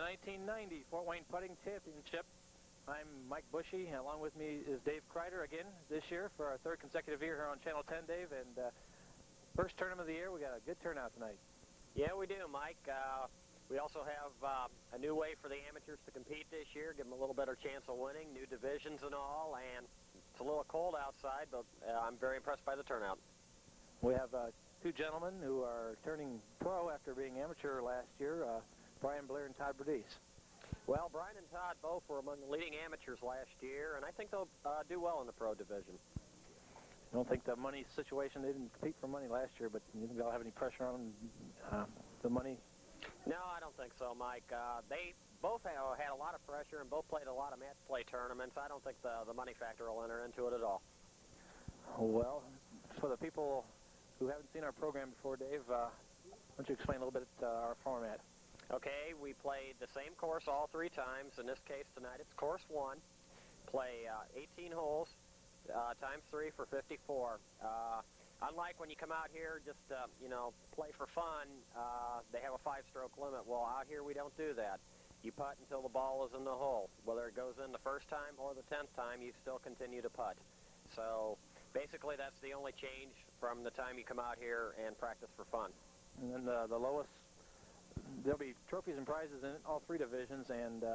1990 Fort Wayne Putting Championship. I'm Mike Bushy, and along with me is Dave Kreider again this year for our third consecutive year here on Channel 10, Dave. And first tournament of the year, we got a good turnout tonight. Yeah, we do, Mike. We also have a new way for the amateurs to compete this year, give them a little better chance of winning, new divisions and all, and it's a little cold outside, but I'm very impressed by the turnout. We have two gentlemen who are turning pro after being amateur last year, Brian Blair and Todd Berdice. Well, Brian and Todd both were among the leading amateurs last year, and I think they'll do well in the pro division. I don't think the money situation, they didn't compete for money last year, but you think they'll have any pressure on the money? No, I don't think so, Mike. They both had a lot of pressure and both played a lot of match play tournaments. I don't think the money factor will enter into it at all. Well, for the people who haven't seen our program before, Dave, why don't you explain a little bit our format? Okay, we played the same course all 3 times. In this case tonight, it's course 1. Play 18 holes, times 3 for 54. Unlike when you come out here just, you know, play for fun, they have a 5-stroke limit. Well, out here we don't do that. You putt until the ball is in the hole. Whether it goes in the first time or the 10th time, you still continue to putt. So basically that's the only change from the time you come out here and practice for fun. And then the lowest, there'll be trophies and prizes in all 3 divisions, and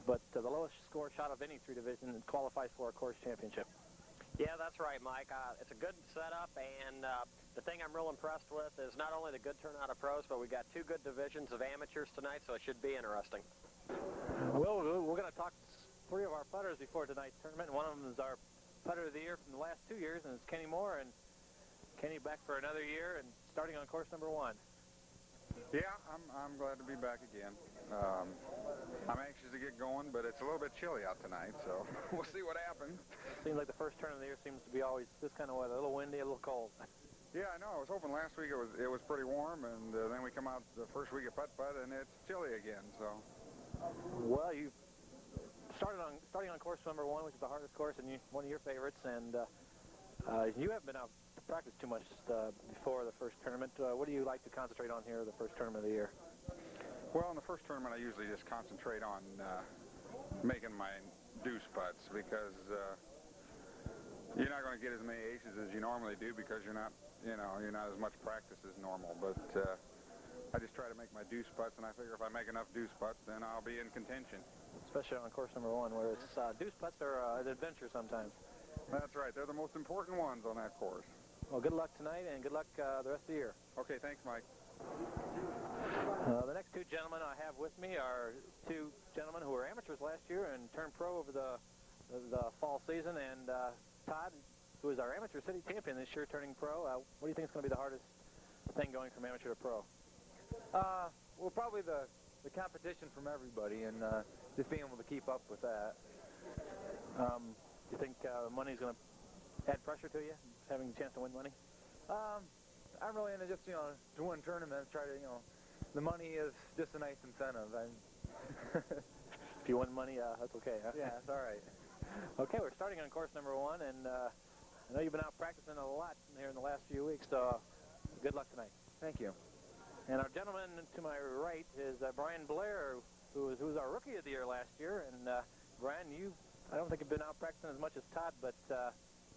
but the lowest score shot of any 3 divisions qualifies for a course championship. Yeah, that's right, Mike. It's a good setup, and the thing I'm real impressed with is not only the good turnout of pros, but we got 2 good divisions of amateurs tonight, so it should be interesting. Well, we're going to talk to 3 of our putters before tonight's tournament, and one of them is our putter of the year from the last 2 years, and it's Kenny Moore. And Kenny back for another year and starting on course number 1. Yeah, I'm glad to be back again. I'm anxious to get going, but it's a little bit chilly out tonight, so we'll see what happens. Seems like the first turn of the year seems to be always this kind of weather, a little windy, a little cold. Yeah, I know. I was hoping last week it was pretty warm, and then we come out the first week of Putt-Putt, and it's chilly again. So. Well, you starting on course number 1, which is the hardest course, and one of your favorites, and you haven't been out to practice too much before the first tournament. What do you like to concentrate on here the first tournament of the year? Well, in the first tournament, I usually just concentrate on making my deuce putts, because you're not going to get as many aces as you normally do because you're not as much practice as normal. But I just try to make my deuce putts, and I figure if I make enough deuce putts, then I'll be in contention. Especially on course number 1, where it's deuce putts are an adventure sometimes. That's right. They're the most important ones on that course. Well, good luck tonight, and good luck the rest of the year. Okay, thanks, Mike. The next 2 gentlemen I have with me are 2 gentlemen who were amateurs last year and turned pro over the fall season, and Todd, who is our amateur city champion this year, turning pro. What do you think is going to be the hardest thing going from amateur to pro? Well, probably the competition from everybody, and just being able to keep up with that. Do you think money's going to add pressure to you, having a chance to win money? I'm really into just, to win tournaments, try to, the money is just a nice incentive. If you win money, that's okay, huh? Yeah, that's all right. Okay, we're starting on course number 1, and I know you've been out practicing a lot here in the last few weeks, so good luck tonight. Thank you. And our gentleman to my right is Brian Blair, who was our rookie of the year last year. And Brian, I don't think you've been out practicing as much as Todd, but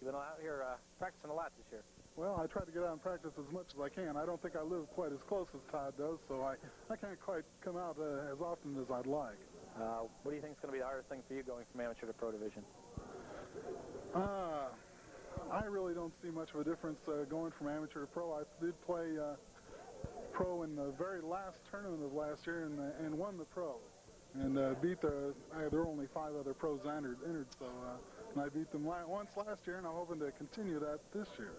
you've been out here practicing a lot this year. Well, I try to get out and practice as much as I can. I don't think I live quite as close as Todd does, so I can't quite come out as often as I'd like. What do you think is going to be the hardest thing for you going from amateur to pro division? I really don't see much of a difference going from amateur to pro. I did play pro in the very last tournament of last year and won the pro. And beat there were only 5 other pros entered, so and I beat them once last year, and I'm hoping to continue that this year.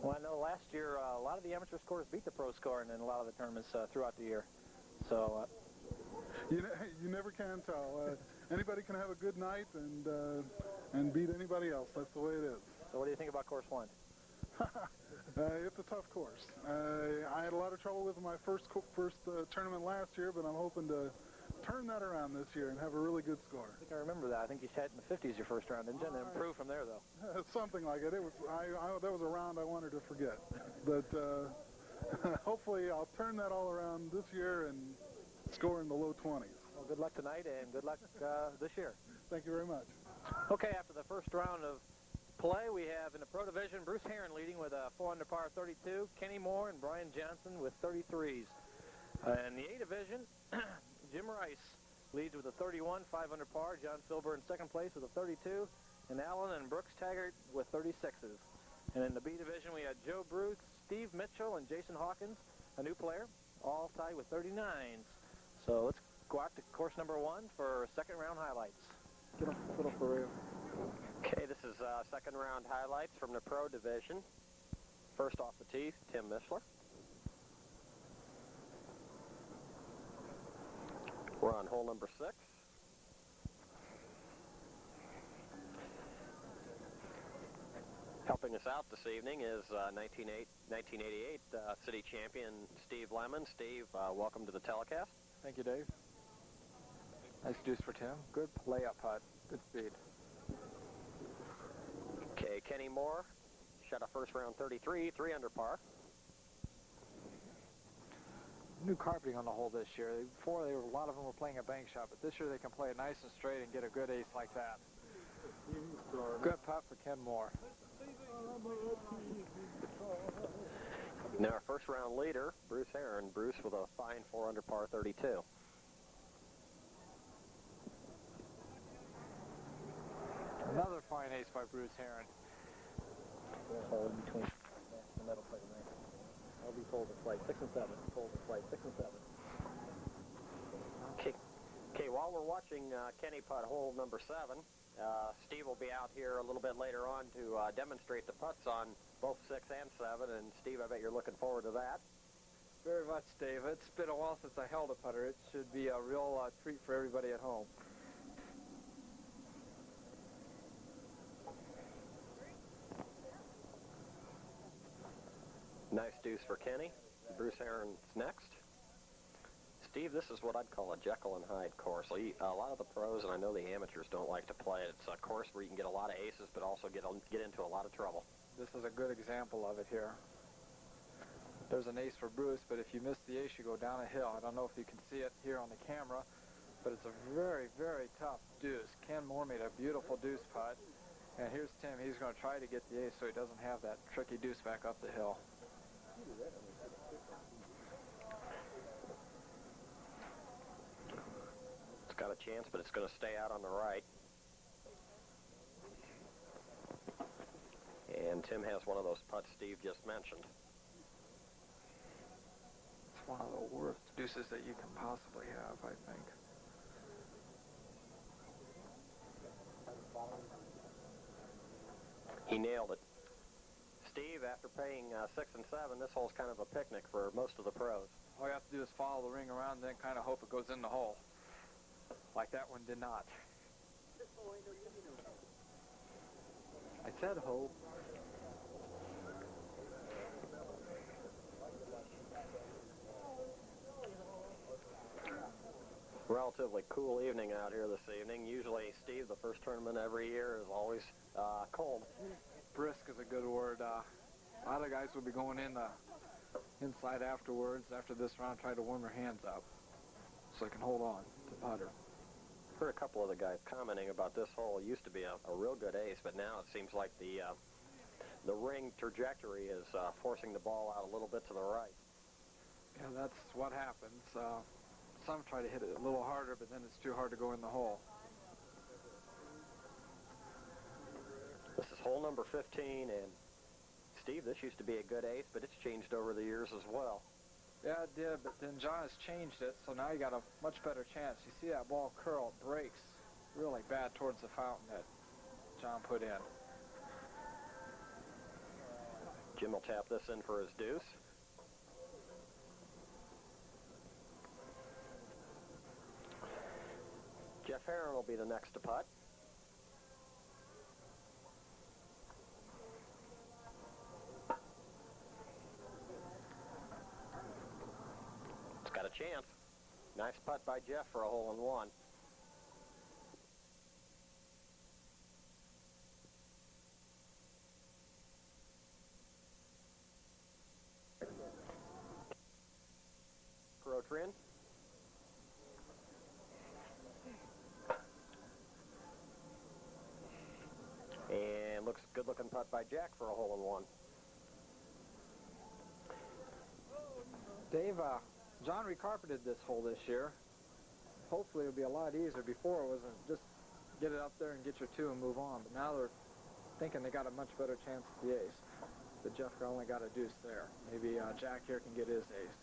Well, I know last year a lot of the amateur scores beat the pro score in a lot of the tournaments throughout the year. So you never can tell. Anybody can have a good night and beat anybody else. That's the way it is. So what do you think about course 1? It's a tough course. I had a lot of trouble with my first tournament last year, but I'm hoping to turn that around this year and have a really good score. I think I remember that. I think you shot in the 50s your first round, didn't you? And improve from there, though. Something like it. That was a round I wanted to forget. But hopefully I'll turn that all around this year and score in the low 20s. good luck tonight and good luck this year. Thank you very much. Okay, after the first round of play, we have in the Pro Division Bruce Heron leading with a 4 under par 32, Kenny Moore and Brian Johnson with 33s. In the A Division, Jim Rice leads with a 31, 5 under par, John Filber in second place with a 32, and Allen and Brooks Taggart with 36s. And in the B Division, we had Joe Bruce, Steve Mitchell, and Jason Hawkins, a new player, all tied with 39s. So let's go out to course number 1 for second round highlights. Get off the rail. Okay, this is second round highlights from the Pro Division. First off the tee, Tim Mishler. We're on hole number 6. Helping us out this evening is 1988 city champion Steve Lemon. Steve, welcome to the telecast. Thank you, Dave. Nice deuce for Tim. Good layup putt. Good speed. Okay, Kenny Moore shot a first round 33, 3 under par. New carpeting on the hole this year. Before, a lot of them were playing a bank shot, but this year they can play it nice and straight and get a good ace like that. Good putt for Ken Moore. Now our first round leader, Bruce Heron. Bruce with a fine 4 under par 32. Another fine ace by Bruce Heron. Hole in between the middle segment. I'll be told it's like 6 and 7. Told it's like 6 and 7. Okay, while we're watching Kenny putt hole number 7, Steve will be out here a little bit later on to demonstrate the putts on both 6 and 7. And Steve, I bet you're looking forward to that. Very much, Dave. It's been a while since I held a putter. It should be a real treat for everybody at home. Nice deuce for Kenny. Bruce Heron's next. Steve, this is what I'd call a Jekyll and Hyde course. A lot of the pros, and I know the amateurs, don't like to play it. It's a course where you can get a lot of aces, but also get into a lot of trouble. This is a good example of it here. There's an ace for Bruce, but if you miss the ace, you go down a hill. I don't know if you can see it here on the camera, but it's a very, very tough deuce. Ken Moore made a beautiful deuce putt, and here's Tim. He's going to try to get the ace so he doesn't have that tricky deuce back up the hill. It's got a chance, but it's going to stay out on the right. And Tim has one of those putts Steve just mentioned. It's one of the worst deuces that you can possibly have, I think. He nailed it. Steve, after paying 6 and 7, this hole's kind of a picnic for most of the pros. All you have to do is follow the ring around and then kind of hope it goes in the hole. Like that one did not. I said hope. Relatively cool evening out here this evening. Usually, Steve, the first tournament every year is always cold. Brisk is a good word. A lot of guys will be going in inside afterwards, after this round, try to warm their hands up so they can hold on to putter. Heard a couple of the guys commenting about this hole. It used to be a real good ace, but now it seems like the ring trajectory is forcing the ball out a little bit to the right. Yeah, that's what happens. Some try to hit it a little harder, but then it's too hard to go in the hole. This is hole number 15, and Steve, this used to be a good ace, but it's changed over the years as well. Yeah, it did, but then John has changed it, so now you got a much better chance. You see that ball curl, it breaks really bad towards the fountain that John put in. Jim will tap this in for his deuce. Jeff Heron will be the next to putt. It's got a chance. Nice putt by Jeff for a hole-in-one. Rotarian. Good-looking putt by Jack for a hole-in-one. Dave, John recarpeted this hole this year. Hopefully it'll be a lot easier. Before it wasn't just get it up there and get your two and move on. But now they're thinking they got a much better chance at the ace. But Jeff only got a deuce there. Maybe Jack here can get his ace.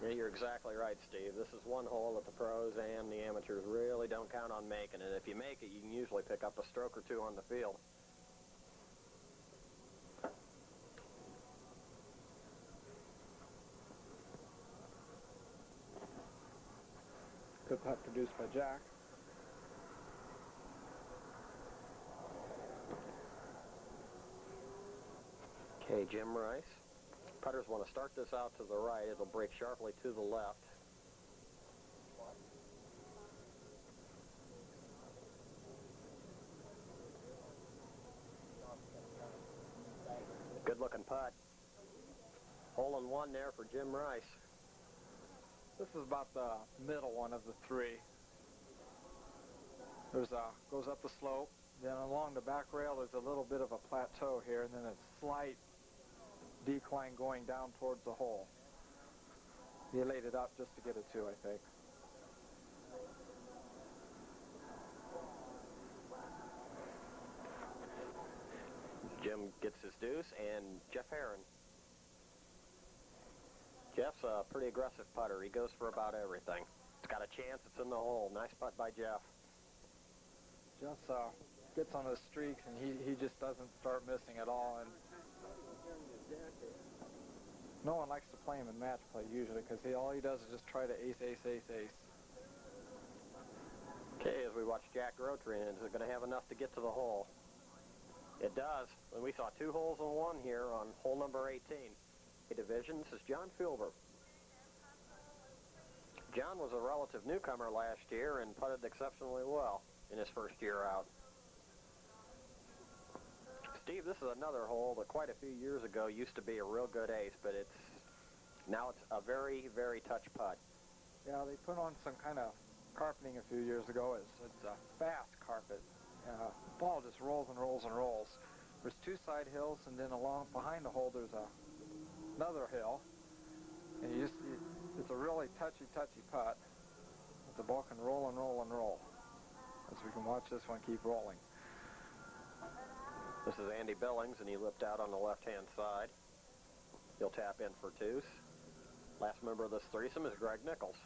Yeah, you're exactly right, Steve. This is one hole that the pros and the amateurs really don't count on making. And if you make it, you can usually pick up a stroke or two on the field. Good putt produced by Jack. Okay, Jim Rice. Putters want to start this out to the right. It'll break sharply to the left. Good-looking putt. Hole-in-one there for Jim Rice. This is about the middle one of the three. There's goes up the slope. Then along the back rail, there's a little bit of a plateau here, and then a slight decline going down towards the hole. He laid it up just to get a two, I think. Jim gets his deuce, and Jeff Herron. Jeff's a pretty aggressive putter. He goes for about everything. It's got a chance. It's in the hole. Nice putt by Jeff. Jeff gets on his streaks, and he just doesn't start missing at all. And no one likes to play him in match play usually, because all he does is just try to ace, ace, ace, ace. Okay, as we watch Jack Rotary, is it going to have enough to get to the hole? It does. And we saw two holes in one here on hole number 18. Division, this is John Filber. John was a relative newcomer last year and putted exceptionally well in his first year out. Steve, this is another hole that quite a few years ago used to be a real good ace, but now it's a very, very touch putt. Yeah, they put on some kind of carpeting a few years ago. It's a fast carpet. Ball just rolls and rolls and rolls. There's two side hills, and then along behind the hole there's another hill, and it's a really touchy putt. The ball can roll and roll and roll. As we can watch this one keep rolling. This is Andy Billings, and he lipped out on the left-hand side. He'll tap in for twos. Last member of this threesome is Greg Nichols.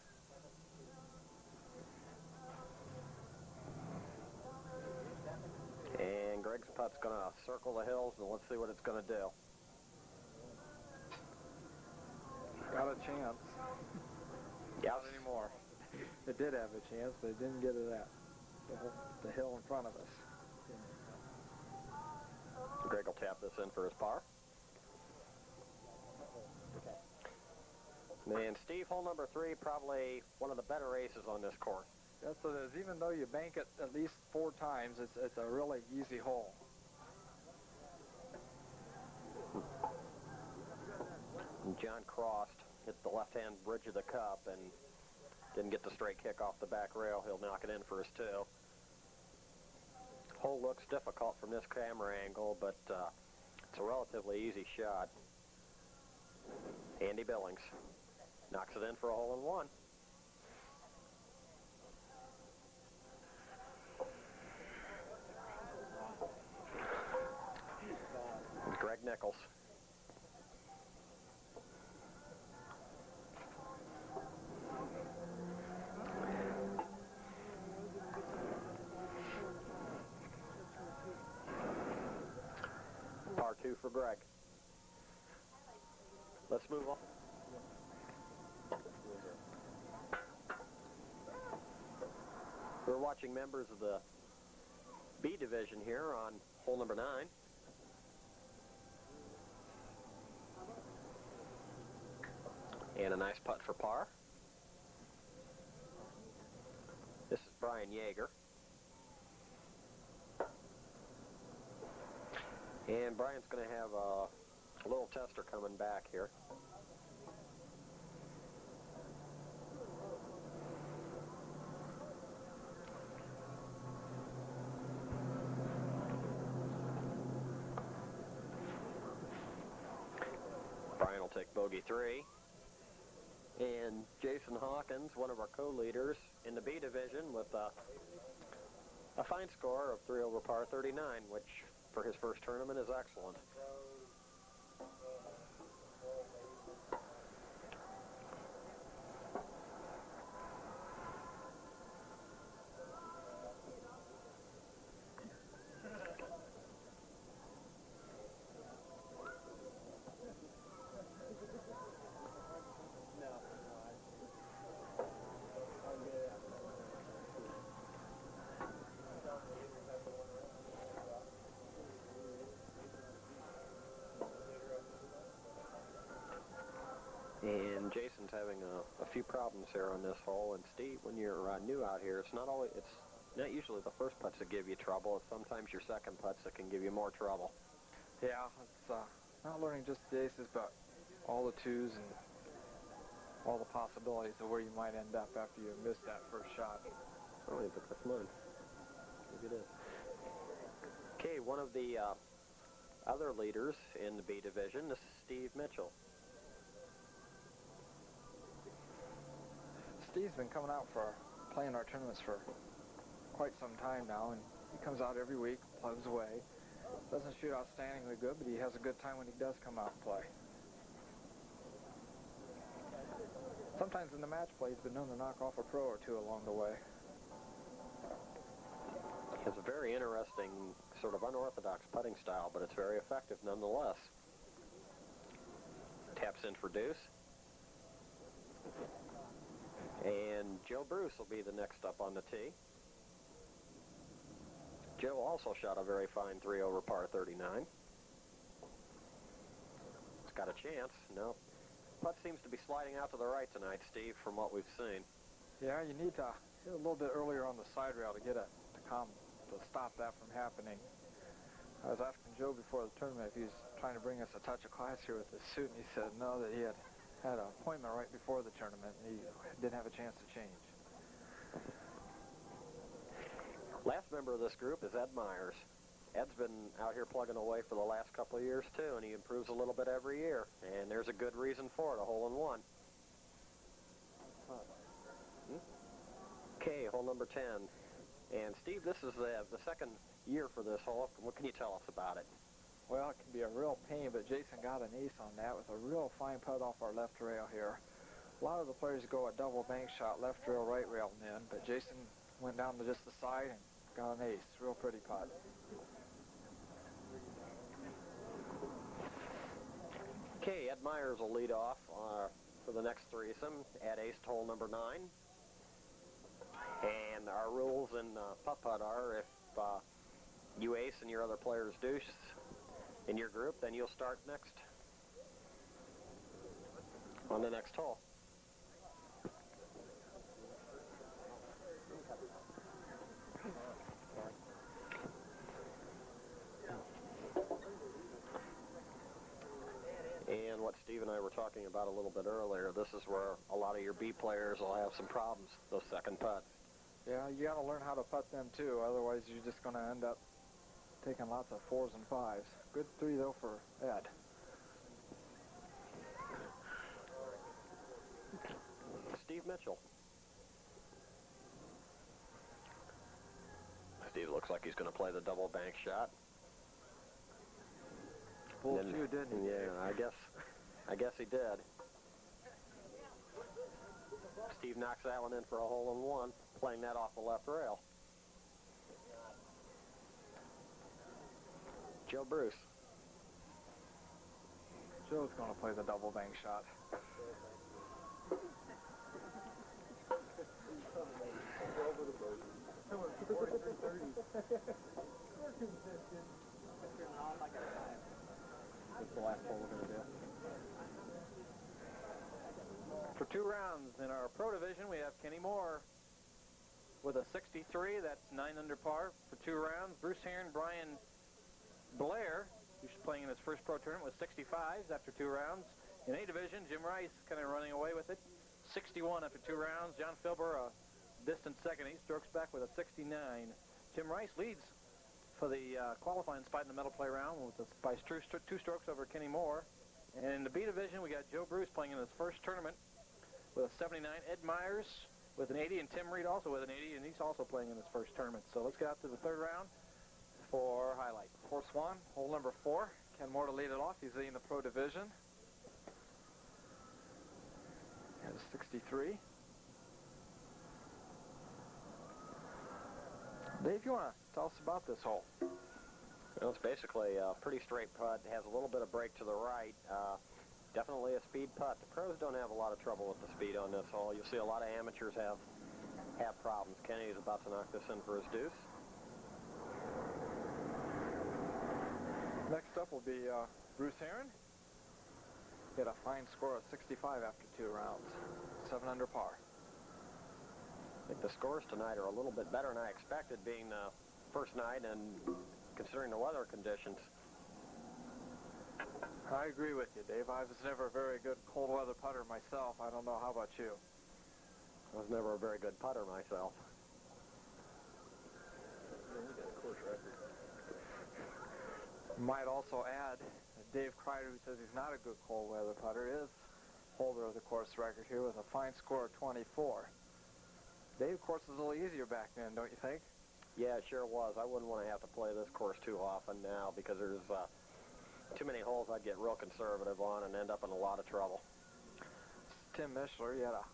And Greg's putt's going to circle the hills, and let's see what it's going to do. Got a chance. Yes. Not anymore. It did have a chance, but it didn't get to that. The hill in front of us. Greg will tap this in for his par. And Steve, hole number 3, probably one of the better aces on this course. Yes, it is. Even though you bank it at least 4 times, it's a really easy hole. And John crossed, hit the left-hand bridge of the cup, and didn't get the straight kick off the back rail. He'll knock it in for his 2. Hole looks difficult from this camera angle, but it's a relatively easy shot. Andy Billings knocks it in for a hole-in-one. Greg Nichols. Par 2 for Greg. Let's move on. We're watching members of the B division here on hole number 9. And a nice putt for par. This is Brian Yeager. And Brian's going to have a little tester coming back here. take bogey 3. And Jason Hawkins, one of our co-leaders in the B division, with a fine score of 3 over par 39, which for his first tournament is excellent. And Jason's having a few problems here on this hole. And Steve, when you're new out here, it's not usually the first putts that give you trouble. It's sometimes your second putts that can give you more trouble. Yeah, it's not learning just the aces, but all the twos and all the possibilities of where you might end up after you miss that first shot. Oh, but that's mine. Maybe it is. Okay, one of the other leaders in the B division, this is Steve Mitchell. Steve's been coming out for playing our tournaments for quite some time now, and he comes out every week, plugs away. Doesn't shoot outstandingly good, but he has a good time when he does come out and play. Sometimes in the match play, he's been known to knock off a pro or two along the way. He has a very interesting, sort of unorthodox putting style, but it's very effective nonetheless. Taps in for deuce. And Joe Bruce will be the next up on the tee. Joe also shot a very fine 3 over par 39. He's got a chance. No. Putt seems to be sliding out to the right tonight, Steve, from what we've seen. Yeah, you need to hit a little bit earlier on the side rail to get it to stop that from happening. I was asking Joe before the tournament if he was trying to bring us a touch of class here with his suit, and he said no, that he had an appointment right before the tournament, and he didn't have a chance to change. Last member of this group is Ed Myers. Ed's been out here plugging away for the last couple of years, too, and he improves a little bit every year. And there's a good reason for it, a hole-in-one. Okay, hole number 10. And, Steve, this is the second year for this hole. What can you tell us about it? Well, it can be a real pain, but Jason got an ace on that with a real fine putt off our left rail here. A lot of the players go a double bank shot, left rail, right rail, and in, but Jason went down to just the side and got an ace. Real pretty putt. Okay, Ed Myers will lead off for the next threesome at ace hole number 9. And our rules in Putt-Putt are if you ace and your other players deuce in your group, then you'll start next on the next hole. And what Steve and I were talking about a little bit earlier, this is where a lot of your B players will have some problems, those second putts. Yeah, you got to learn how to putt them too, otherwise you're just going to end up taking lots of 4s and 5s. Good 3 though for Ed. Steve Mitchell. Steve looks like he's going to play the double bank shot. Fooled you, didn't he? Yeah, I guess he did. Steve knocks that one in for a hole-in-one, playing that off the left rail. Joe Bruce. Joe's going to play the double bank shot. That's the last hole we're going to do. For 2 rounds in our pro division, we have Kenny Moore with a 63. That's 9 under par for 2 rounds. Bruce Heron, Brian Blair, who's playing in his first pro tournament, with 65s after 2 rounds. In A division, Jim Rice kind of running away with it, 61 after 2 rounds. John Filber, a distant second. He strokes back with a 69. Jim Rice leads for the qualifying spot in the medal play round by 2 strokes over Kenny Moore. And in the B division, we got Joe Bruce playing in his first tournament with a 79. Ed Myers with an 80, and Tim Reed also with an 80, and he's also playing in his first tournament. So let's get out to the third round for highlight. Course 1, hole number 4. Ken Moore to lead it off. He's in the pro division. Has 63. Dave, you want to tell us about this hole? Well, it's basically a pretty straight putt. It has a little bit of break to the right. Definitely a speed putt. The pros don't have a lot of trouble with the speed on this hole. You'll see a lot of amateurs have problems. Kenny's about to knock this in for his deuce. Next up will be Bruce Heron. He had a fine score of 65 after 2 rounds. 7 under par. I think the scores tonight are a little bit better than I expected, being the first night and considering the weather conditions. I agree with you, Dave. I was never a very good cold weather putter myself. I don't know. How about you? I was never a very good putter myself. Might also add that Dave Kreider, who says he's not a good cold weather putter, is holder of the course record here with a fine score of 24. Dave, course was a little easier back then, don't you think? Yeah, it sure was. I wouldn't want to have to play this course too often now because there's too many holes I'd get real conservative on and end up in a lot of trouble. Tim Mishler, he had a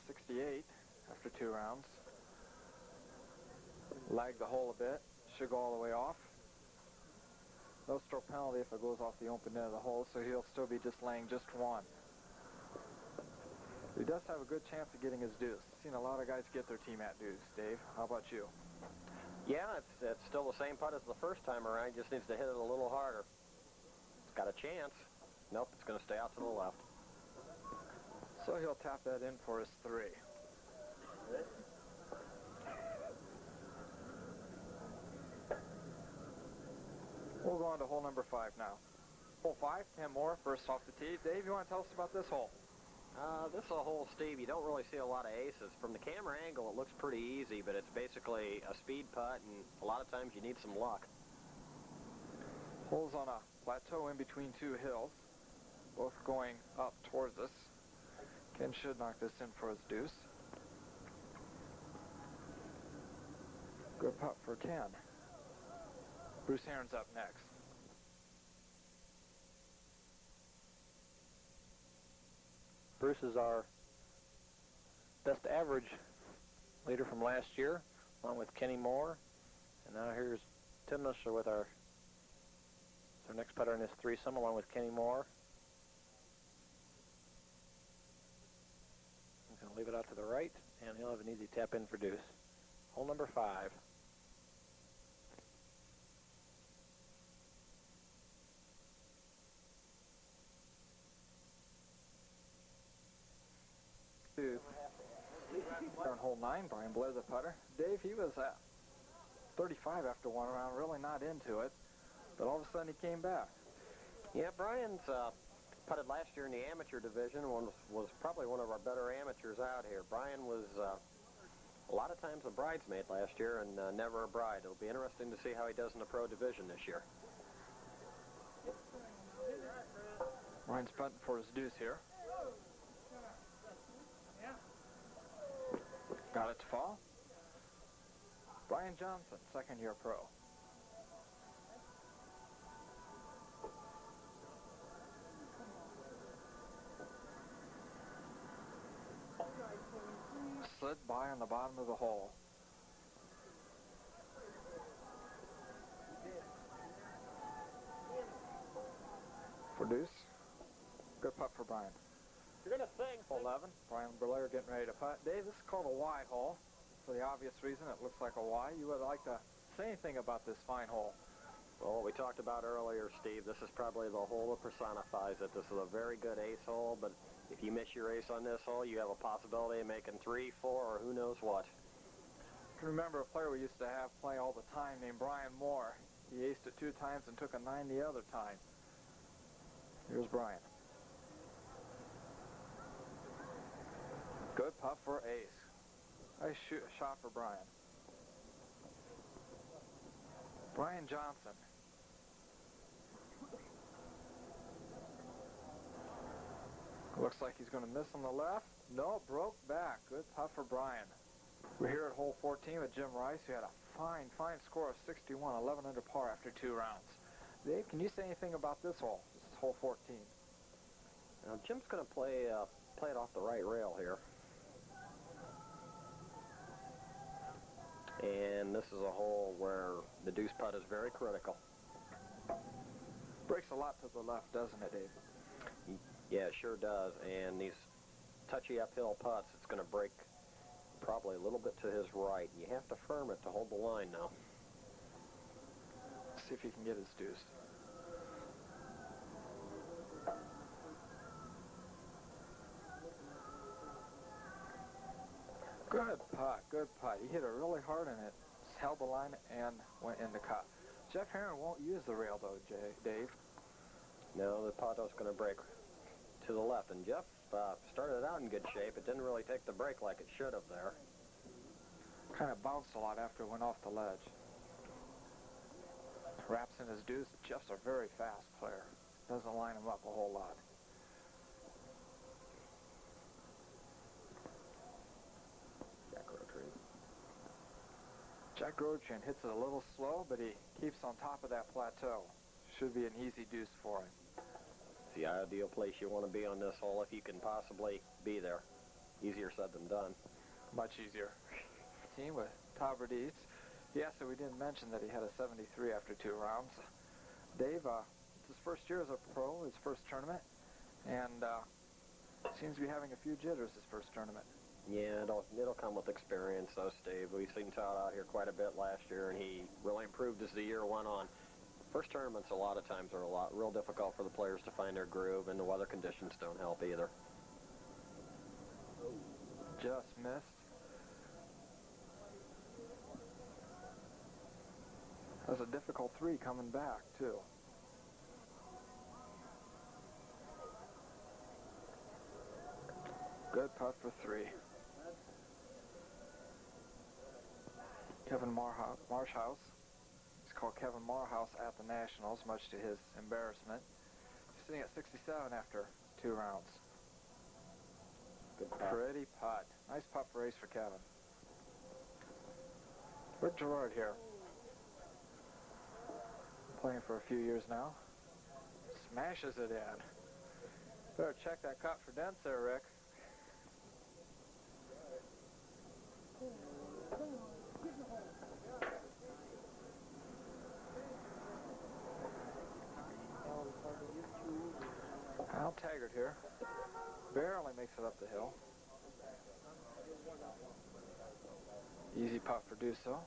68 after 2 rounds. Lagged the hole a bit. Should go all the way off. No stroke penalty if it goes off the open end of the hole, so he'll still be just laying just 1. He does have a good chance of getting his deuce. Seen a lot of guys get their team at deuce. Dave, how about you? Yeah, it's still the same putt as the first time around. He just needs to hit it a little harder. It's got a chance. Nope, it's going to stay out to the left. So he'll tap that in for his 3. We'll go on to hole number 5 now. Hole 5, Ken Moore, first off the tee. Dave, you want to tell us about this hole? This is a hole, Steve, you don't really see a lot of aces. From the camera angle, it looks pretty easy, but it's basically a speed putt, and a lot of times you need some luck. Hole's on a plateau in between 2 hills, both going up towards us. Ken should knock this in for his deuce. Good putt for Ken. Bruce Heron's up next. Bruce is our best average leader from last year, along with Kenny Moore. And now here's Tim Mishler with our next putter in this threesome, along with Kenny Moore. He's going to leave it out to the right, and he'll have an easy tap in for deuce. Hole number 5. On hole 9, Brian Blair, the putter. Dave, he was at 35 after 1 round, really not into it, but all of a sudden he came back. Yeah, Brian's putted last year in the amateur division, was probably one of our better amateurs out here. Brian was a lot of times a bridesmaid last year and never a bride. It'll be interesting to see how he does in the pro division this year. Brian's putting for his deuce here. Got it to fall. Brian Johnson, second-year pro. Slid by on the bottom of the hole. For deuce. Good putt for Brian. You're going to sing. Hole 11, Brian Blair getting ready to putt. Dave, this is called a wide hole. For the obvious reason, it looks like a Y. You would like to say anything about this fine hole? Well, what we talked about earlier, Steve, this is probably the hole that personifies it. This is a very good ace hole, but if you miss your ace on this hole, you have a possibility of making 3, 4, or who knows what. I can remember a player we used to have play all the time named Brian Moore. He aced it 2 times and took a 9 the other time. Here's Brian. Good putt for ace. Nice shot for Brian. Brian Johnson. Looks like he's going to miss on the left. No, broke back. Good putt for Brian. We're here at hole 14 with Jim Rice, who had a fine score of 61, 11 under par after 2 rounds. Dave, can you say anything about this hole? This is hole 14. Now, Jim's going to play it off the right rail here. And this is a hole where the deuce putt is very critical. Breaks a lot to the left, doesn't it, Dave? Yeah, it sure does. And these touchy uphill putts, it's going to break probably a little bit to his right. You have to firm it to hold the line now. See if he can get his deuce. Good putt, good putt. He hit it really hard and it held the line and went in the cut. Jeff Herron won't use the rail though, Dave. No, the putt was going to break to the left. And Jeff started out in good shape. It didn't really take the break like it should have there. Kind of bounced a lot after it went off the ledge. Wraps in his deuce. Jeff's a very fast player. Doesn't line him up a whole lot. Jack Roachin hits it a little slow, but he keeps on top of that plateau. Should be an easy deuce for him. It's the ideal place you want to be on this hole if you can possibly be there. Easier said than done. Much easier. Team with Todd Verdees. Yes, so we didn't mention that he had a 73 after 2 rounds. Dave, it's his first year as a pro, his first tournament, and seems to be having a few jitters his first tournament. Yeah, it'll come with experience, though, Steve. We've seen Todd out here quite a bit last year, and he really improved as the year went on. First tournaments, a lot of times, are real difficult for the players to find their groove, and the weather conditions don't help either. Just missed. That was a difficult 3 coming back, too. Good putt for 3. Kevin Marshhouse. He's called Kevin Marshhouse at the Nationals, much to his embarrassment. He's sitting at 67 after 2 rounds. Good putt. Pretty putt. Nice putt for ace for Kevin. Rick Gerard here. Playing for a few years now. Smashes it in. Better check that cut for dents there, Rick. Al Taggart here. Barely makes it up the hill. Easy putt for Dusso.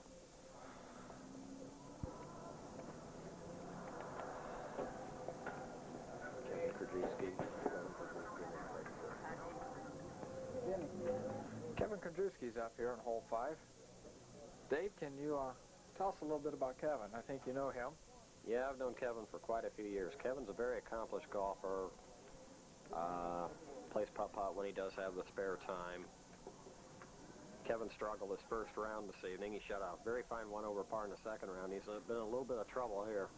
Kevin Kondrewski's up here on hole 5. Dave, can you tell us a little bit about Kevin? I think you know him. Yeah, I've known Kevin for quite a few years. Kevin's a very accomplished golfer. Plays putt-putt when he does have the spare time. Kevin struggled his first round this evening. He shot a very fine 1 over par in the second round. He's been in a little bit of trouble here.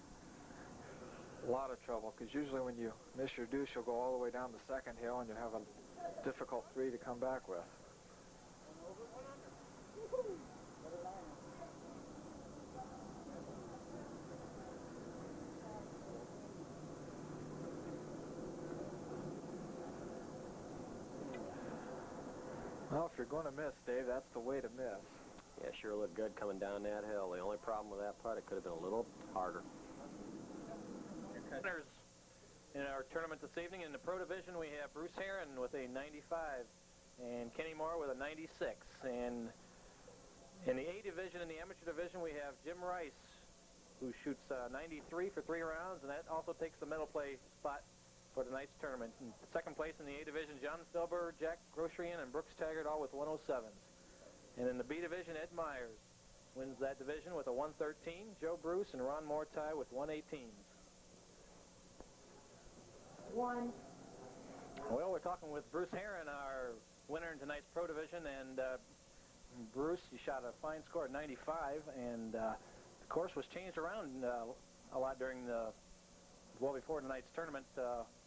A lot of trouble, because usually when you miss your deuce, you'll go all the way down the second hill and you have a difficult 3 to come back with. Well, if you're going to miss, Dave, that's the way to miss. Yeah, sure looked good coming down that hill. The only problem with that putt, it could have been a little harder. Winners in our tournament this evening. In the Pro Division, we have Bruce Herron with a 95 and Kenny Moore with a 96. And in the A Division, in the Amateur Division, we have Jim Rice, who shoots 93 for 3 rounds, and that also takes the medal play spot for tonight's tournament. In second place in the A Division, John Stelber, Jack Groshrian, and Brooks Taggart, all with 107s. And in the B Division, Ed Myers wins that division with a 113. Joe Bruce and Ron Moore tie with 118s. Well, we're talking with Bruce Herron, our winner in tonight's Pro Division, and Bruce, you shot a fine score at 95, and the course was changed around a lot during the well before tonight's tournament.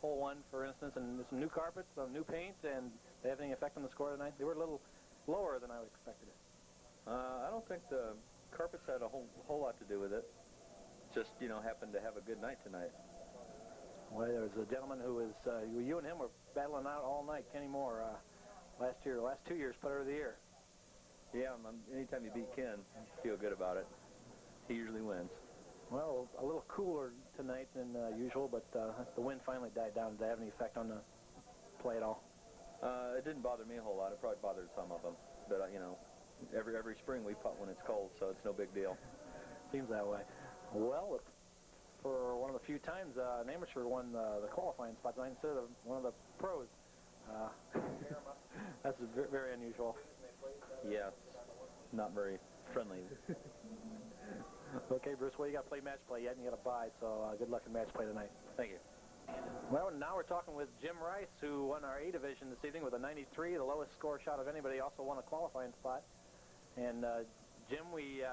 Hole 1, for instance, and some new carpets, some new paint, and they have any effect on the score tonight? They were a little lower than I expected it. I don't think the carpets had a whole lot to do with it. Just, you know, happened to have a good night tonight. Well, there was a gentleman who was, you and him were battling out all night, Kenny Moore, last 2 years, putter of the year. Yeah, anytime you beat Ken, you feel good about it. He usually wins. Well, a little cooler tonight than usual, but the wind finally died down. Did that have any effect on the play at all? It didn't bother me a whole lot. It probably bothered some of them. But, you know, every spring we putt when it's cold, so it's no big deal. Seems that way. Well, for one of the few times an amateur won the qualifying spot tonight instead of one of the pros. That's very unusual. Yeah, not very friendly. Okay, Bruce, well, you got to play match play yet, and you got to buy, so good luck in match play tonight. Thank you. Well, now we're talking with Jim Rice, who won our A division this evening with a 93, the lowest score shot of anybody. Also won a qualifying spot. And Jim, we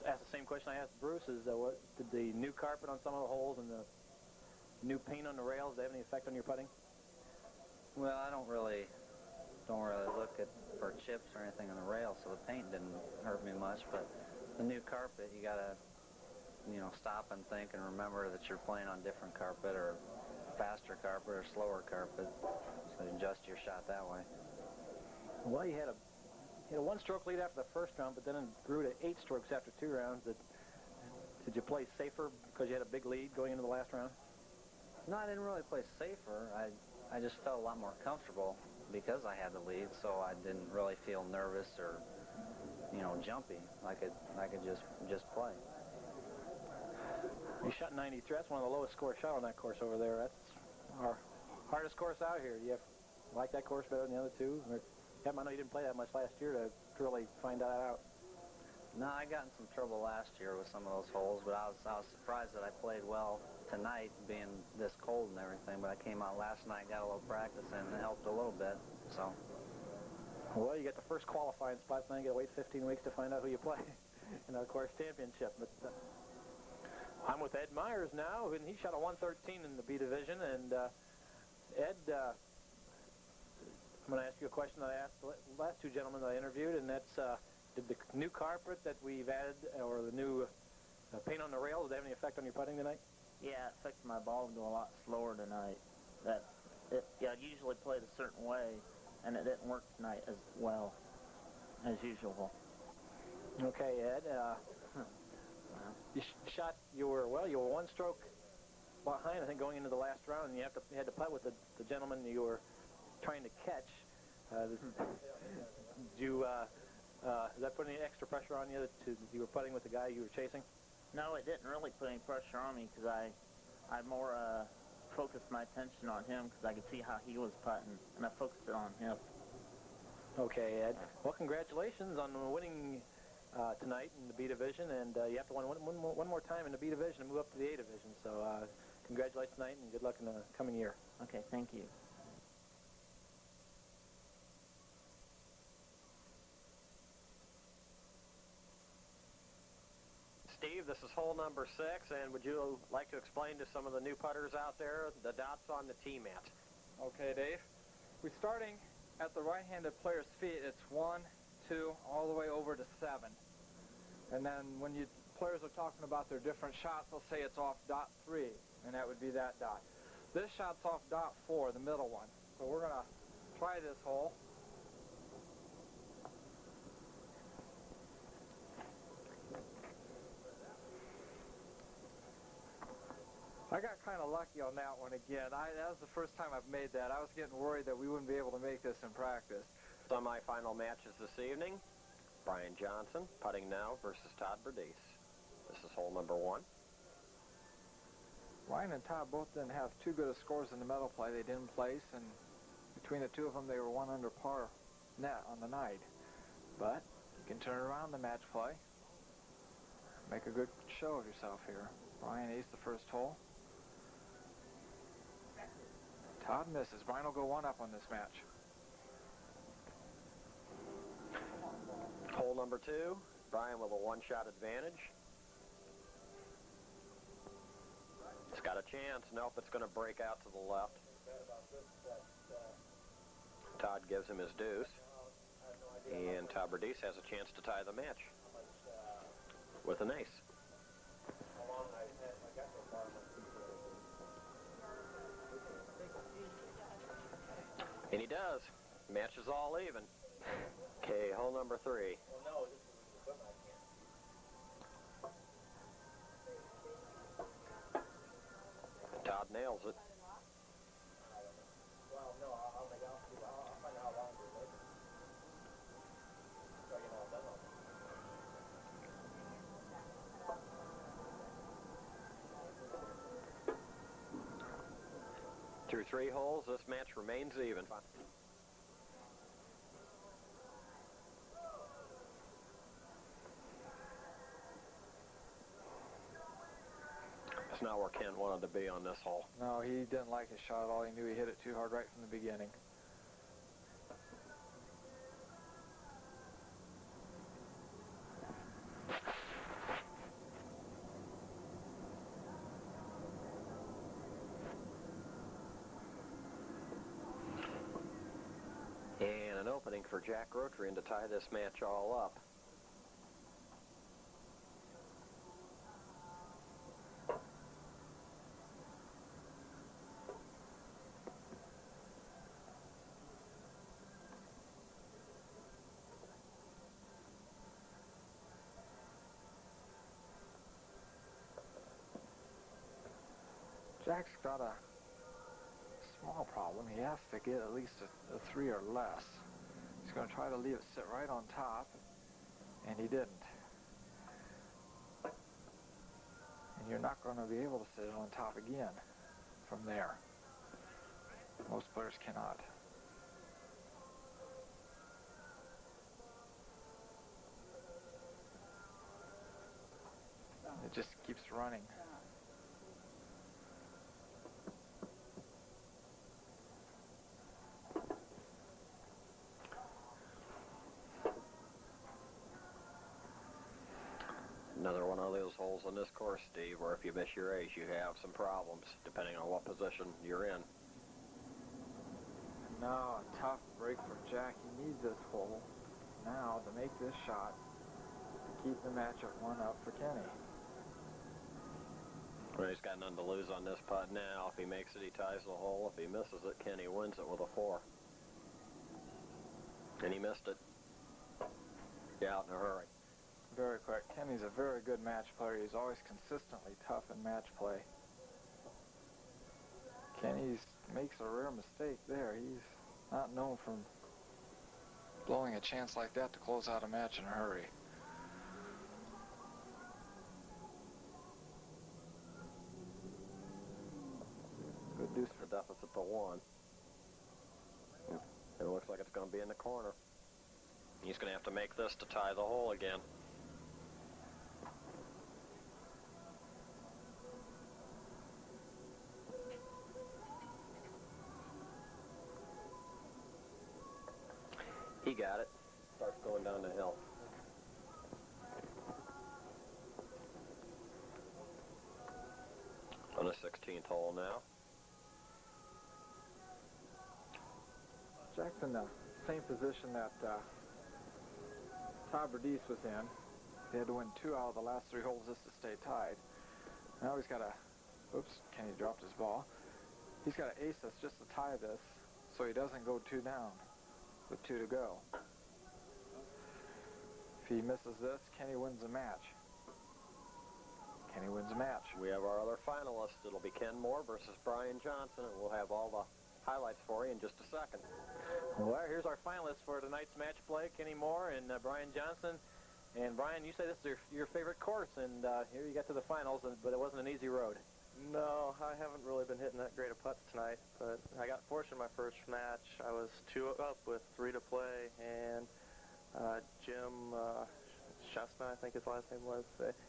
asked the same question I asked Bruce: is what did the new carpet on some of the holes and the new paint on the rails have any effect on your putting? Well, I don't really look for chips or anything on the rail, so the paint didn't hurt me much. But the new carpet, you gotta, you know, stop and think and remember that you're playing on different carpet, or faster carpet, or slower carpet, so adjust your shot that way. Well, you had a one-stroke lead after the first round, but then it grew to 8 strokes after 2 rounds. Did you play safer because you had a big lead going into the last round? No, I didn't really play safer. I just felt a lot more comfortable because I had the lead, so I didn't really feel nervous or, you know, jumpy. I could just play. You shot 93. That's one of the lowest score shot on that course over there. That's our hardest course out here. Do you like that course better than the other two? I know you didn't play that much last year to really find that out. No, I got in some trouble last year with some of those holes, but I was surprised that I played well tonight, being this cold and everything. But I came out last night, got a little practice, and it helped a little bit. So. Well, you got the first qualifying spot, then you got to wait 15 weeks to find out who you play in the course championship. But I'm with Ed Myers now, and he shot a 113 in the B division. And Ed, I'm going to ask you a question that I asked the last two gentlemen that I interviewed, and that's did the new carpet that we've added, or the new paint on the rails, did they have any effect on your putting tonight? Yeah, it affected my ball to go a lot slower tonight. I usually played a certain way, and it didn't work tonight as well as usual. Okay, Ed. You were 1 stroke behind, I think, going into the last round, and you had to putt with the gentleman you were trying to catch. Does that put any extra pressure on you that you were putting with the guy you were chasing? No, it didn't really put any pressure on me, because I more focused my attention on him because I could see how he was putting, and I focused it on him. Okay, Ed. Well, congratulations on winning tonight in the B division, and you have to win one more time in the B division and move up to the A division. So congratulations tonight, and good luck in the coming year. Okay, thank you. Steve, this is hole number 6, and would you like to explain to some of the new putters out there the dots on the tee mat? Okay, Dave. We're starting at the right-handed player's feet. It's 1, 2, all the way over to 7. And then when players are talking about their different shots, they'll say it's off dot 3, and that would be that dot. This shot's off dot 4, the middle one. So we're going to try this hole. I got kind of lucky on that one again. That was the first time I've made that. I was getting worried that we wouldn't be able to make this in practice. Semi-final matches this evening. Brian Johnson putting now versus Todd Berdice. This is hole number 1. Ryan and Todd both didn't have too good of scores in the medal play. They didn't place, and between the two of them, they were 1 under par net on the night. But you can turn around the match play. Make a good show of yourself here. Brian aced the first hole. Todd misses. Brian will go 1 up on this match. Hole number 2, Brian with a 1-shot advantage. got a chance. Nope, it's going to break out to the left. Todd gives him his deuce. And Todd Berdise has a chance to tie the match with an ace. And he does. Match is all even. Okay, hole number 3. Todd nails it. Through 3 holes, this match remains even. It's not where Ken wanted to be on this hole. No, he didn't like his shot at all. He knew he hit it too hard right from the beginning. And an opening for Jack Rotrian to tie this match all up. Jack's got a small problem. He has to get at least a 3 or less. He's going to try to leave it sit right on top, and he didn't. And you're not going to be able to sit it on top again from there. Most players cannot. It just keeps running. Another one of those holes on this course, Steve, where if you miss your ace, you have some problems, depending on what position you're in. Now a tough break for Jack. He needs this hole now to make this shot to keep the match at 1 up for Kenny. Well, he's got none to lose on this putt now. If he makes it, he ties the hole. If he misses it, Kenny wins it with a 4. And he missed it. Yeah, out in a hurry. Very quick. Kenny's a very good match player. He's always consistently tough in match play. Kenny makes a rare mistake there. He's not known for blowing a chance like that to close out a match in a hurry. Good deuce The deficit to 1. It looks like it's going to be in the corner. He's going to have to make this to tie the hole again. He got it. Starts going down the hill. On the 16th hole now. Jack's in the same position that Todd Berdise was in. He had to win 2 out of the last 3 holes just to stay tied. Now he's got a, oops, Kenny dropped his ball. He's got an ace that's just to tie this, so he doesn't go 2 down with 2 to go. If he misses this, Kenny wins the match. Kenny wins the match. We have our other finalists. It'll be Ken Moore versus Brian Johnson, and we'll have all the highlights for you in just a second. Well, here's our finalists for tonight's match play, Kenny Moore and Brian Johnson. And Brian, you say this is your favorite course, and here you got to the finals, but it wasn't an easy road. No, I haven't really been hitting that great of putts tonight, but I got fortunate my first match. I was 2 up with 3 to play, and Jim Shustman, I think his last name was,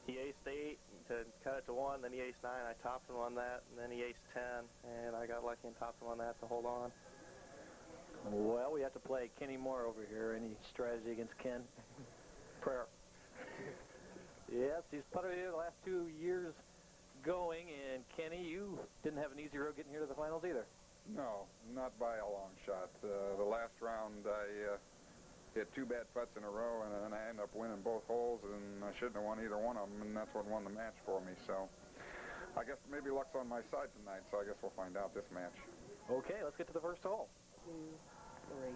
he aced 8 to cut it to 1, then he aced 9, I topped him on that, and then he aced 10, and I got lucky and topped him on that to hold on. Well, we have to play Kenny Moore over here. Any strategy against Ken? Prayer. Yes, he's putted here the last 2 years going, and Kenny, you didn't have an easy road getting here to the finals either. No, not by a long shot. The last round, I hit 2 bad putts in a row, and then I ended up winning both holes, and I shouldn't have won either one of them, and that's what won the match for me. So I guess maybe luck's on my side tonight, so I guess we'll find out this match. Okay, let's get to the first hole. 2, 3.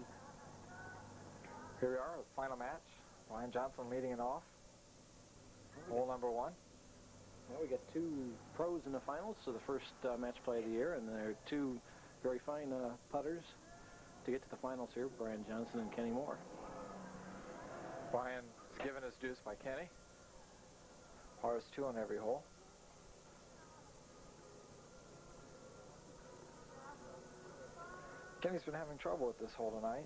Here we are, the final match. Brian Johnson leading it off. Hole number 1. Well, we got 2 pros in the finals, so the first match play of the year, and there are 2 very fine putters to get to the finals here, Brian Johnson and Kenny Moore. Brian is given his deuce by Kenny. Pars 2 on every hole. Kenny's been having trouble with this hole tonight.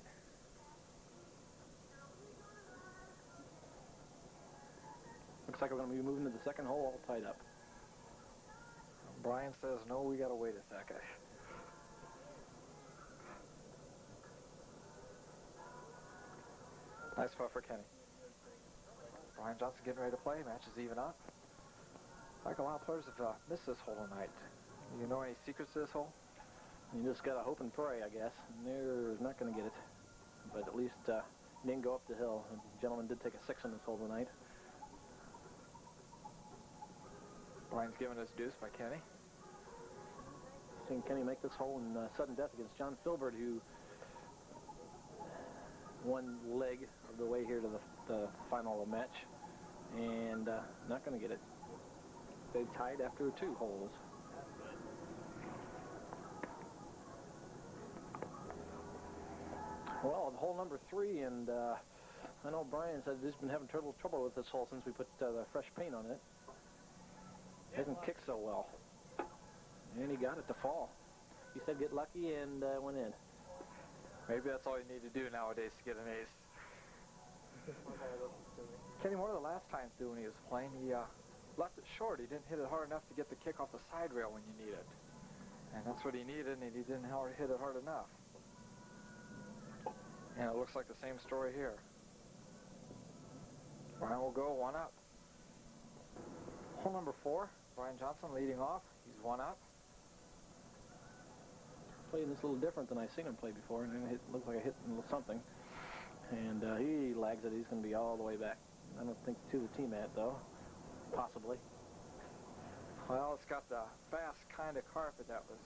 Looks like we're going to be moving to the second hole all tied up. Brian says, no, we got to wait a second. Nice putt for Kenny. Brian Johnson getting ready to play. Match is even up. Like a lot of players have missed this hole tonight. You know any secrets to this hole? You just got to hope and pray, I guess. And they're not going to get it. But at least he didn't go up the hill. The gentleman did take a 6 on this hole tonight. Brian's given his deuce by Kenny. Seen Kenny make this hole in sudden death against John Filbert, who one leg of the way here to the final of the match, and not going to get it. They tied after 2 holes. Well, hole number 3, and I know Brian said he's been having trouble with this hole since we put the fresh paint on it. Hasn't kicked so well. And he got it to fall. He said get lucky and went in. Maybe that's all you need to do nowadays to get an ace. Kenny Moore, the last time through when he was playing, he left it short. He didn't hit it hard enough to get the kick off the side rail when you need it. And that's what he needed, and he didn't hit it hard enough. And it looks like the same story here. Brian will go 1 up. Hole number 4, Brian Johnson leading off. He's 1 up. Playing this a little different than I've seen him play before, and it looks like I hit a little something. And he lags it. He's going to be all the way back. I don't think to the tee mat, though. Possibly. Well, it's got the fast kind of carpet that was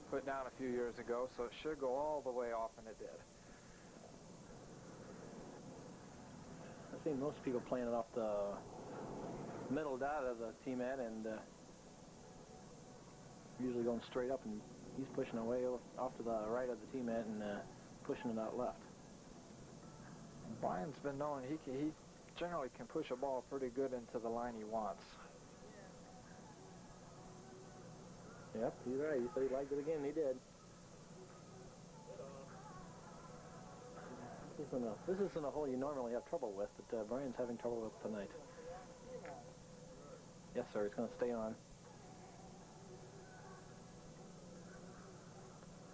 put down a few years ago, so it should go all the way off, and it did. I've seen most people playing it off the middle dot of the tee mat, and usually going straight up, and he's pushing away off to the right of the tee mat and pushing it out left. Brian's been known he generally can push a ball pretty good into the line he wants. Yep, he's right. He said he liked it again, and he did. This isn't a hole you normally have trouble with, but Brian's having trouble with tonight. Yes, sir, it's going to stay on.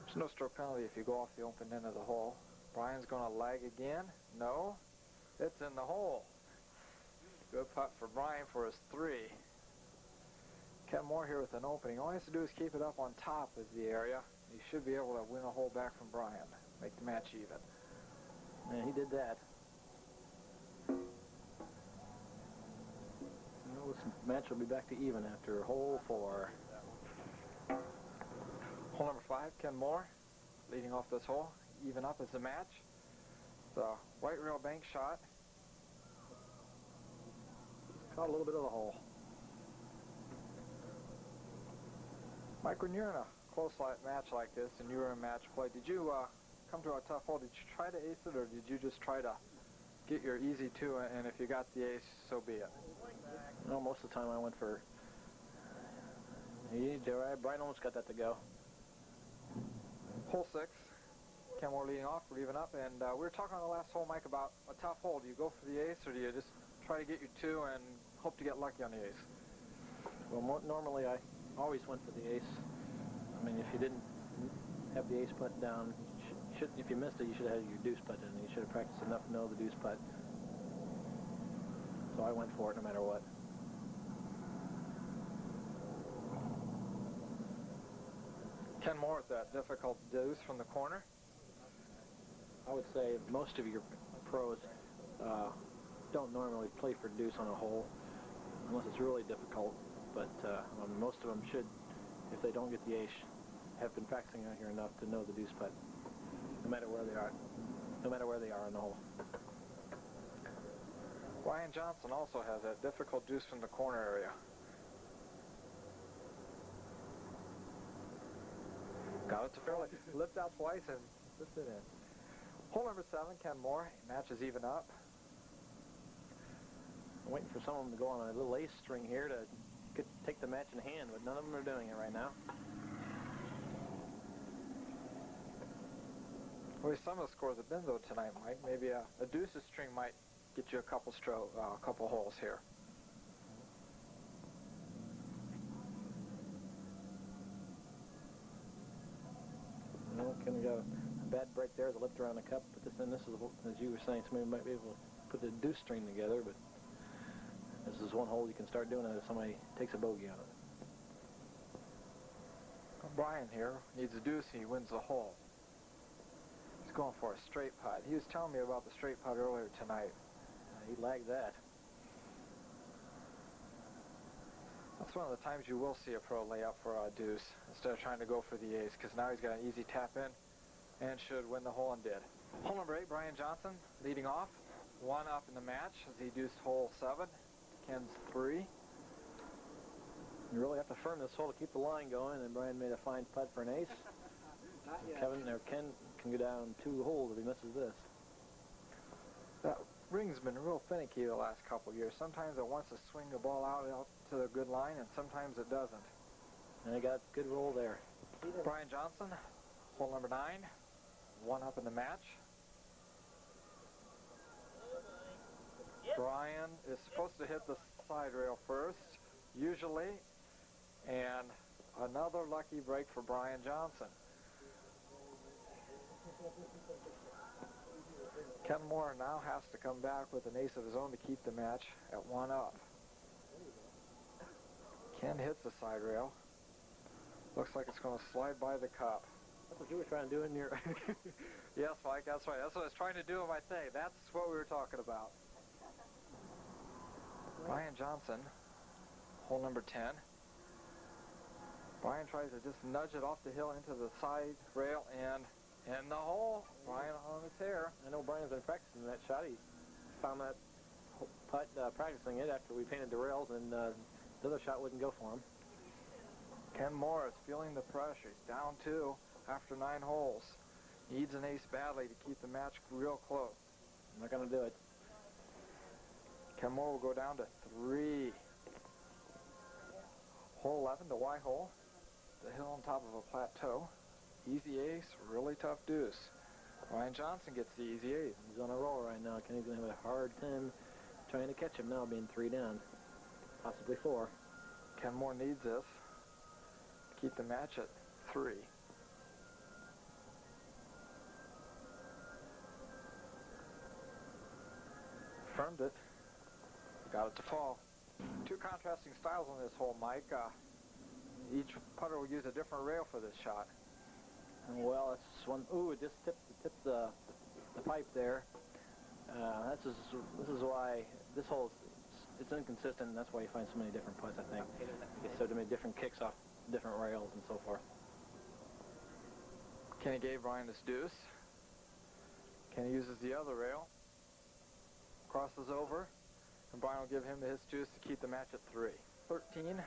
There's no stroke penalty if you go off the open end of the hole. Brian's going to lag again. No, it's in the hole. Good putt for Brian for his 3. Ken Moore here with an opening. All he has to do is keep it up on top of the area. He should be able to win a hole back from Brian, make the match even. And he did that. Well, this match will be back to even after hole 4. Hole number 5, Ken Moore leading off this hole. Even up as a match. The white rail bank shot. Caught a little bit of the hole. Mike, when you're in a close match like this and you were in match play, did you come to a tough hole? Did you try to ace it, or did you just try to get your easy 2, and if you got the ace, so be it? No, most of the time I went for... Brian almost got that to go. Hole 6. Ken Moore leading off, we're even up, and we were talking on the last hole, Mike, about a tough hole. Do you go for the ace, or do you just try to get your 2 and hope to get lucky on the ace? Well, normally I always went for the ace. I mean, if you didn't have the ace putt down, if you missed it, you should have had your deuce putt in. You should have practiced enough to know the deuce putt. So I went for it no matter what. Ken Moore with that difficult deuce from the corner. I would say most of your pros don't normally play for deuce on a hole unless it's really difficult. But most of them should, if they don't get the ace, have been practicing out here enough to know the deuce putt, no matter where they are, on the hole. Brian Johnson also has that difficult deuce from the corner area. Got it to fairly. Lift out twice and lift it in. Hole number 7, Ken Moore. Matches even up. I'm waiting for some of them to go on a little ace string here to take the match in hand, but none of them are doing it right now. The way some of the scores have been though tonight, Mike, maybe a deuces string might get you a couple holes here. Well, Ken got a bad break there as a lift around the cup, but this is, as you were saying, somebody might be able to put the deuce string together, but this is one hole you can start doing it if somebody takes a bogey on it. Brian here needs a deuce, he wins the hole. He's going for a straight putt. He was telling me about the straight putt earlier tonight. He lagged that. That's one of the times you will see a pro lay up for a deuce instead of trying to go for the ace, because now he's got an easy tap in and should win the hole and did. Hole number 8, Brian Johnson leading off. 1 up in the match as he deuced hole 7. Ken's 3. You really have to firm this hole to keep the line going, and Brian made a fine putt for an ace. Ken can go down 2 holes if he misses this. That ring's been real finicky the last couple of years. Sometimes it wants to swing the ball out to the good line, and sometimes it doesn't. And he got good roll there. Brian Johnson, hole number 9, 1 up in the match. Brian is supposed to hit the side rail first, usually, and another lucky break for Brian Johnson. Ken Moore now has to come back with an ace of his own to keep the match at 1 up. Ken hits the side rail. Looks like it's going to slide by the cup. That's what you were trying to do in your... Yes, Mike, that's right. That's what I was trying to do in my thing. That's what we were talking about. Brian Johnson, hole number 10. Brian tries to just nudge it off the hill into the side rail and in the hole. Brian on his hair. I know Brian's been practicing that shot. He found that putt practicing it after we painted the rails, and the other shot wouldn't go for him. Ken Moore is feeling the pressure. He's down 2 after 9 holes. Needs an ace badly to keep the match real close. I'm not going to do it. Ken Moore will go down to 3. Hole 11, the Y hole. The hill on top of a plateau. Easy ace, really tough deuce. Brian Johnson gets the easy ace. He's on a roll right now. Kenny's going to have a hard time trying to catch him now, being 3 down. Possibly 4. Ken Moore needs this to keep the match at 3. Firmed it. Got it to fall. 2 contrasting styles on this hole, Mike. Each putter will use a different rail for this shot. Well, it's one. Ooh, it just tipped the pipe there. This is why this hole it's inconsistent, and that's why you find so many different putts. I think it's so many different kicks off different rails and so forth. Kenny gave Brian this deuce. Kenny uses the other rail. Crosses over, and Brian will give him his deuce to keep the match at 3. 13.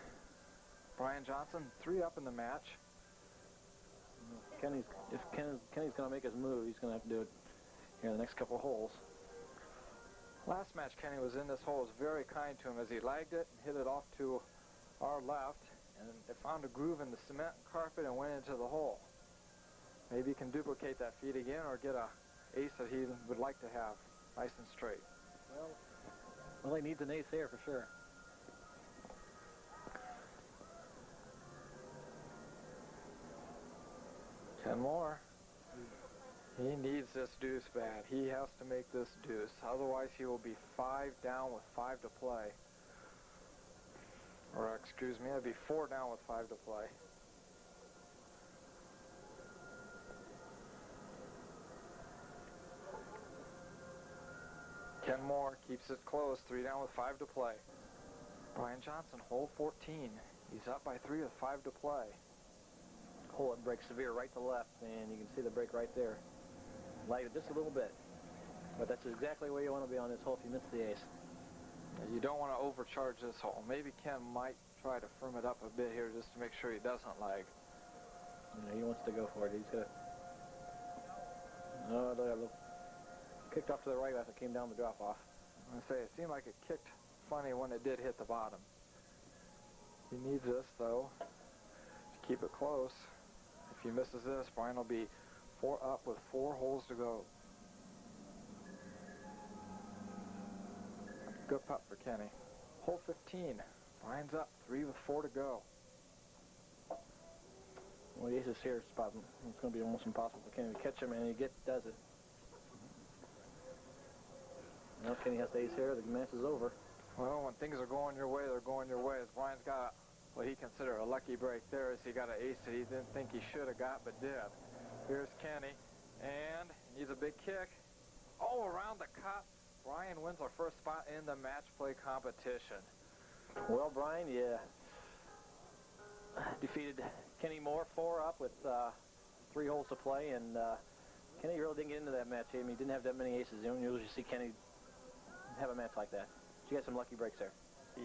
Brian Johnson, 3 up in the match. If Kenny's going to make his move, he's going to have to do it here in the next couple of holes. Last match Kenny was in this hole was very kind to him as he lagged it and hit it off to our left, and it found a groove in the cement carpet and went into the hole. Maybe he can duplicate that feat again or get a ace that he would like to have nice and straight. Well, he needs an ace there for sure. Ken Moore. He needs this deuce bad. He has to make this deuce. Otherwise, he will be 5 down with 5 to play. Or, excuse me, it'd be 4 down with 5 to play. Ken Moore keeps it close, 3 down with 5 to play. Brian Johnson, hole 14. He's up by 3 with 5 to play. Hole it breaks severe right to left, and you can see the break right there. Light it just a little bit. But that's exactly where you want to be on this hole if you miss the ace. You don't want to overcharge this hole. Maybe Ken might try to firm it up a bit here just to make sure he doesn't lag. You know, he wants to go for it. He's got to... Oh, look. Kicked off to the right as it came down the drop-off. I'm going to say, it seemed like it kicked funny when it did hit the bottom. He needs this, though, to keep it close. If he misses this, Brian will be 4 up with 4 holes to go. Good putt for Kenny. Hole 15. Brian's up, 3 with 4 to go. Well, the ace is here. It's going to be almost impossible for Kenny to catch him, and he does it. Now Kenny has the ace here. The match is over. Well, when things are going your way, they're going your way. As Brian's got what he considered a lucky break there, as he got an ace that he didn't think he should have got, but did. Here's Kenny, and he needs a big kick. Oh, around the cup. Brian wins our first spot in the match play competition. Well, Brian, you defeated Kenny Moore 4 up with 3 holes to play, and Kenny really didn't get into that match. I mean, he didn't have that many aces. You don't usually see Kenny have a match like that. Did you get some lucky breaks there?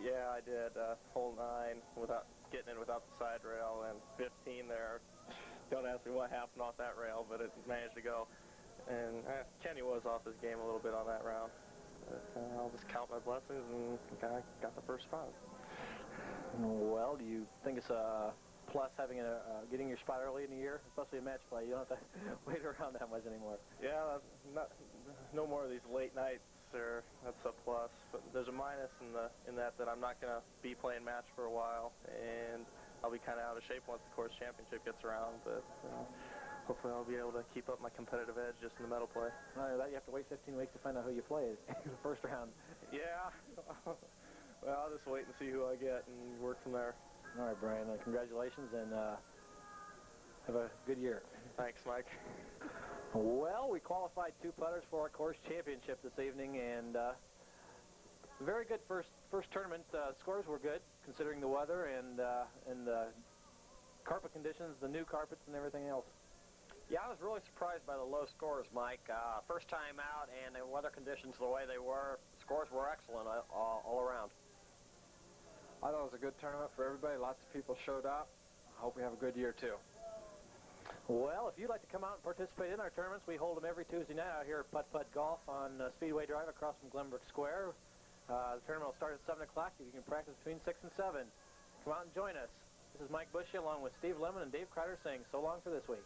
Yeah, I did. Hole 9 without getting in without the side rail, and 15 there. Don't ask me what happened off that rail, but it managed to go. And Kenny was off his game a little bit on that round. But I'll just count my blessings and got the first spot. Well, do you think it's a plus having getting your spot early in the year, especially a match play? You don't have to wait around that much anymore. Yeah, no more of these late nights. That's a plus, but there's a minus in that I'm not going to be playing match for a while, and I'll be kind of out of shape once the course championship gets around. But hopefully I'll be able to keep up my competitive edge just in the medal play. That you have to wait 15 weeks to find out who you play in the first round. Yeah. Well, I'll just wait and see who I get and work from there. All right, Brian. Congratulations, and have a good year. Thanks, Mike. Well, we qualified 2 putters for our course championship this evening, and very good first tournament. Scores were good considering the weather and the carpet conditions, the new carpets, and everything else. Yeah, I was really surprised by the low scores, Mike. First time out, and the weather conditions the way they were, scores were excellent all around. I thought it was a good tournament for everybody. Lots of people showed up. I hope we have a good year, too. Well, if you'd like to come out and participate in our tournaments, we hold them every Tuesday night out here at Putt-Putt Golf on Speedway Drive across from Glenbrook Square. The tournament will start at 7 o'clock. You can practice between 6 and 7. Come out and join us. This is Mike Bushy along with Steve Lemon and Dave Kreider saying so long for this week.